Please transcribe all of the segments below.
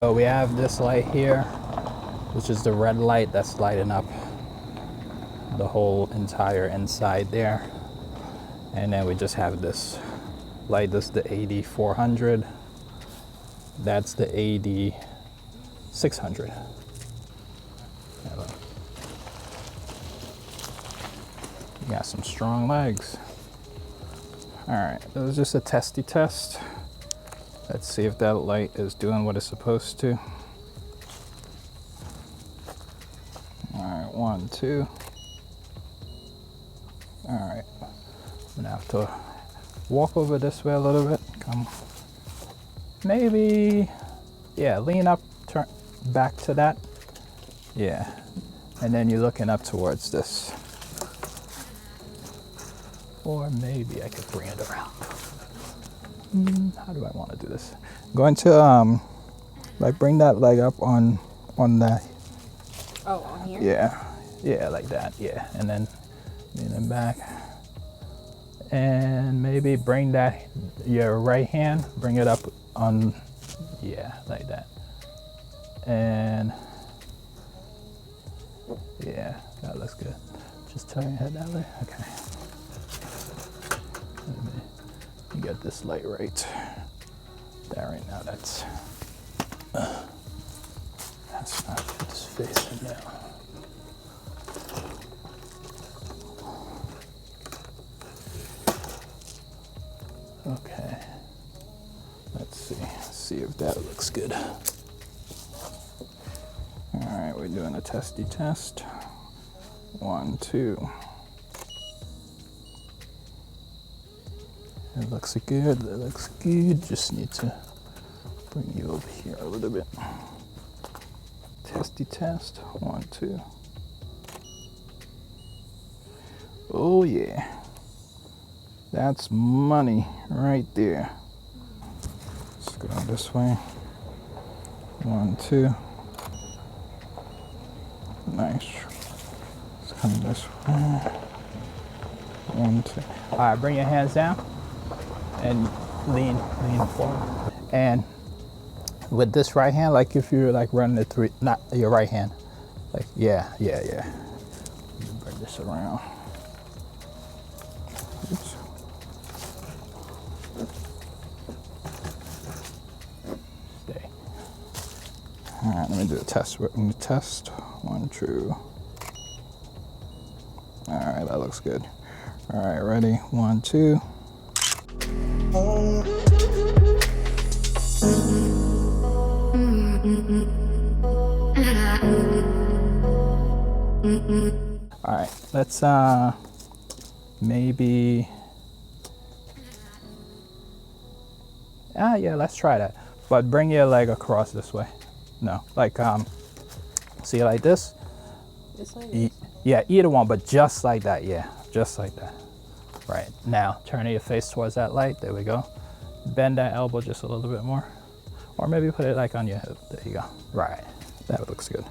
So we have this light here, which is the red light that's lighting up the whole entire inside there. And then we just have this light. This is the AD400. That's the AD600. You got some strong legs. All right, it was just a testy test. Let's see if that light is doing what it's supposed to. All right, 1, 2. All right, I'm gonna have to walk over this way a little bit. Come, maybe, yeah, lean up, turn back to that. Yeah, and then you're looking up towards this. Or maybe I could bring it around. How do I want to do this? I'm going to like bring that leg up on that. Oh, on here? Yeah, like that. Yeah, and then lean it back, and maybe bring that your right hand, bring it up on, yeah, like that, and yeah, that looks good. Just turn your head that way. Okay. You got this light right there right now. That's not just facing now. Okay. Let's see if that looks good. All right, we're doing a testy test. 1, 2. It looks good, that looks good. Just need to bring you over here a little bit. Testy test, 1, 2. Oh yeah, that's money right there. Let's go this way. 1, 2. Nice. Let's come this way. 1, 2. All right, bring your hands down. And lean forward. And with this right hand, like if you're like running it through, not your right hand, like yeah. Bring this around. Oops. Stay. All right, let me do a test. Let me test. 1, 2. All right, that looks good. All right, ready? 1, 2. All right, let's maybe, yeah, let's try that. But bring your leg across this way. No, like see, like this. This way? Yeah, either one, but just like that. Yeah, just like that. Right, now turn your face towards that light. There we go. Bend that elbow just a little bit more. Or maybe put it like on your hip. There you go. Right, that looks good.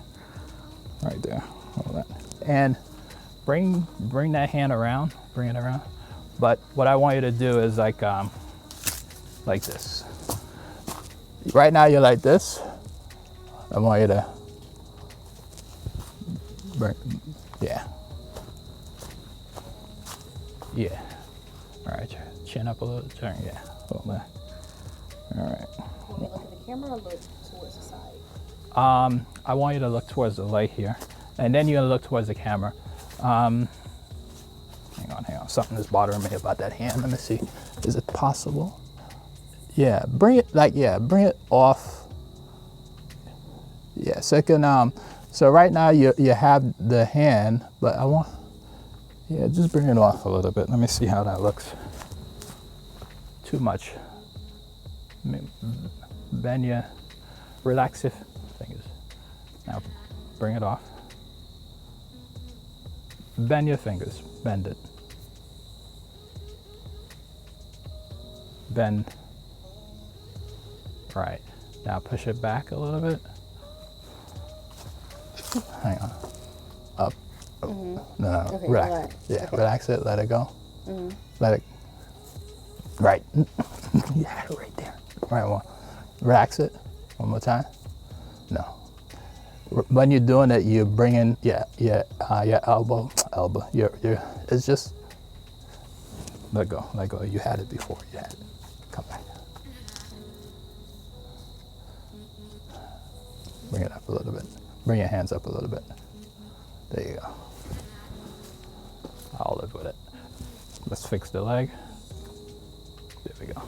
Right there, all that. And bring that hand around, bring it around. But what I want you to do is like this. Right now you're like this. I want you to bring, yeah. Yeah. All right, chin up a little, turn, yeah. Hold that. All right. Want me to look at the camera or look towards the side? I want you to look towards the light here, and then you're gonna look towards the camera. Hang on. Something is bothering me about that hand. Let me see. Is it possible? Yeah, bring it bring it off. Yeah, so it can, so right now you have the hand, but I want, yeah, just bring it off a little bit. Let me see how that looks. Too much. Bend your, relax your fingers. Now bring it off. Bend your fingers, bend it. Bend. Right. Now push it back a little bit. Hang on. Up. Mm-hmm. No, okay, relax. Yeah, okay. Relax it, let it go. Mm-hmm. Let it. Right. Yeah, right there. Right one. Relax it. One more time. No. When you're doing it, you're bringing your elbow. It's just let go. You had it before. You had it. Come back. Bring it up a little bit. Bring your hands up a little bit. There you go. I'll live with it. Let's fix the leg. There we go.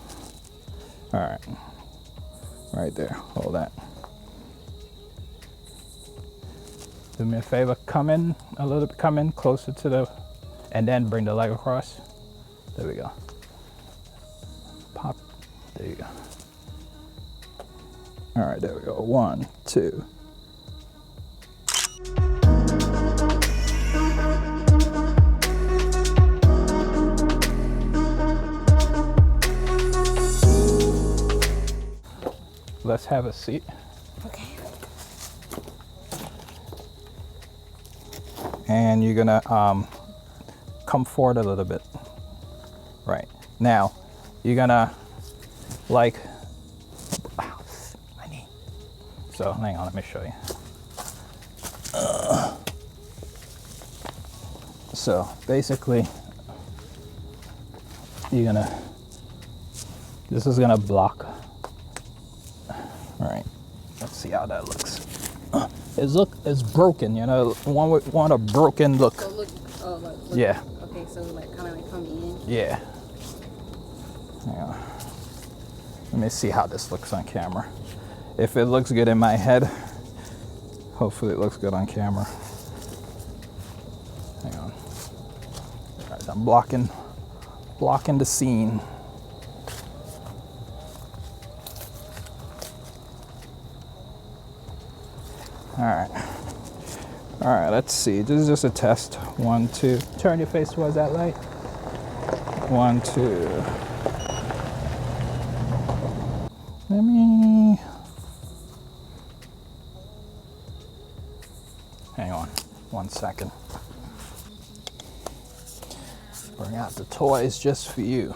All right. Right there. Hold that. Do me a favor. Come in a little bit. Come in closer to the, and then bring the leg across. There we go. Pop. There you go. All right. There we go. 1, 2. Let's have a seat. Okay. And you're gonna come forward a little bit. Right. Now, you're gonna like, my knee. So hang on, let me show you. So basically, you're gonna, this is gonna block. All right, let's see how that looks. It's broken, you know, want a broken look. So look, look. Yeah. Okay, so like kind of like come in. Yeah. Hang on. Let me see how this looks on camera. If it looks good in my head, hopefully it looks good on camera. Hang on. All right, I'm blocking the scene. All right, let's see. This is just a test. 1, 2. Turn your face towards that light. 1, 2. Let me, hang on 1 second. Bring out the toys just for you.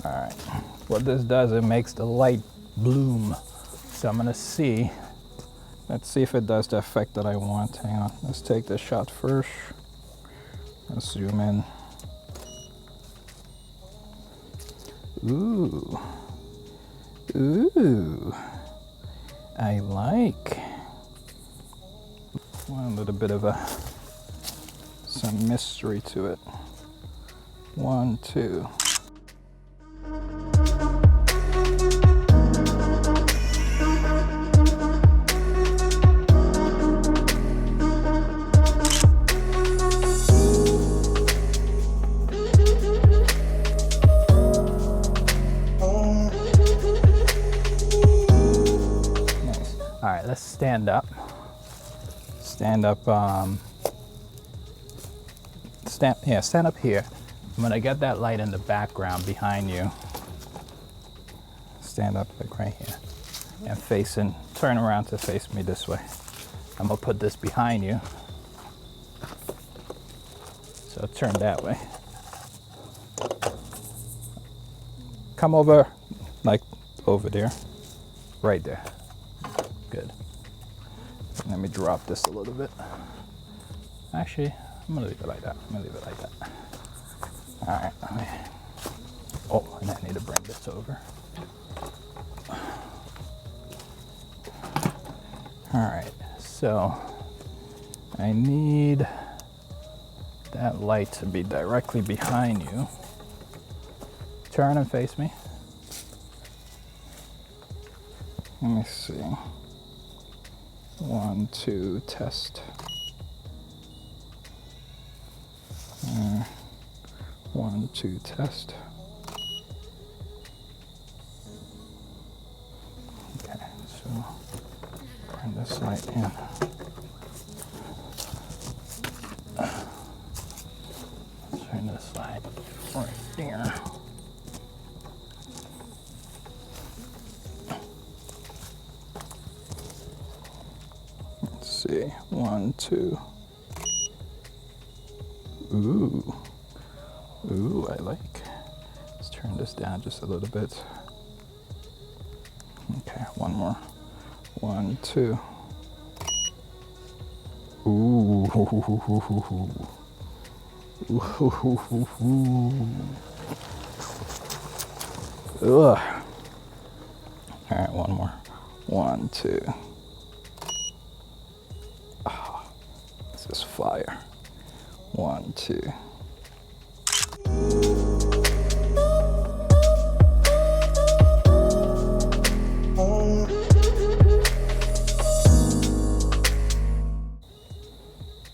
All right, what this does, it makes the light bloom. So I'm gonna see. Let's see if it does the effect that I want. Hang on, let's take this shot first. Let's zoom in. Ooh. Ooh. I like. Well, a little bit of some mystery to it. 1, 2. All right, let's stand up. Stand up. Stand up here. I'm gonna get that light in the background behind you. Stand up like right here, and turn around to face me this way. I'm gonna put this behind you. So turn that way. Come over, like over there, right there. Good. Let me drop this a little bit. Actually, I'm gonna leave it like that. All right. Oh, and I need to bring this over. All right. So I need that light to be directly behind you. Turn and face me. Let me see. 1, 2, test. 1, 2, test. Okay, so bring this light in. Turn this light right there. See, 1, 2. Ooh, ooh, I like. Let's turn this down just a little bit. Okay, one more. 1, 2. Ooh. Ugh. All right, one more. 1, 2. Oh, this is fire. 1, 2.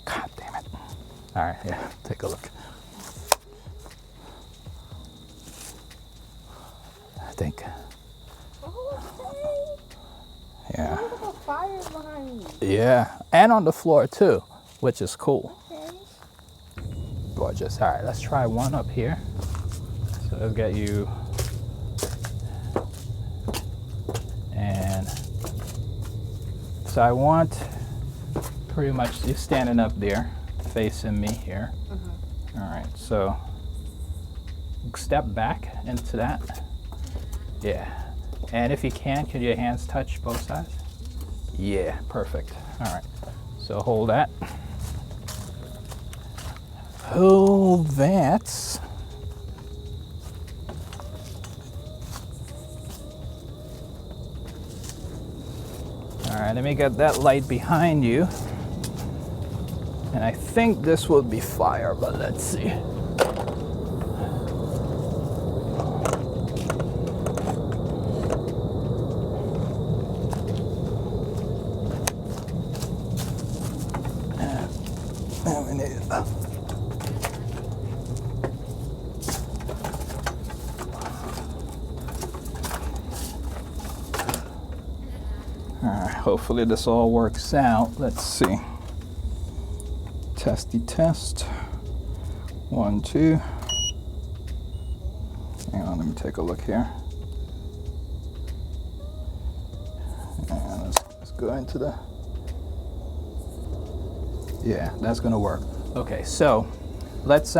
God damn it. All right, yeah, take a look. I think. Yeah. Look at the fire behind me. Yeah, and on the floor too, which is cool. Okay. Gorgeous. All right, let's try one up here. So let's get you. And so I want pretty much you standing up there, facing me here. All right, so step back into that. Yeah. And if you can your hands touch both sides? Yeah, perfect. All right, so hold that. Hold that. All right, let me get that light behind you. And I think this will be fire, but let's see. Hopefully this all works out. Let's see. Testy test. 1, 2. Hang on, let me take a look here. And let's go into the. Yeah, that's gonna work. Okay, so let's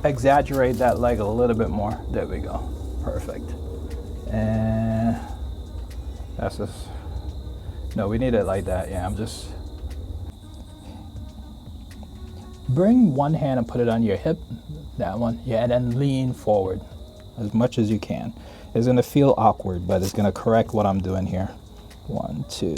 exaggerate that leg a little bit more. There we go. Perfect. And that's just. No, we need it like that. Yeah, I'm just. Bring one hand and put it on your hip. That one. Yeah, and then lean forward as much as you can. It's gonna feel awkward, but it's gonna correct what I'm doing here. 1, 2.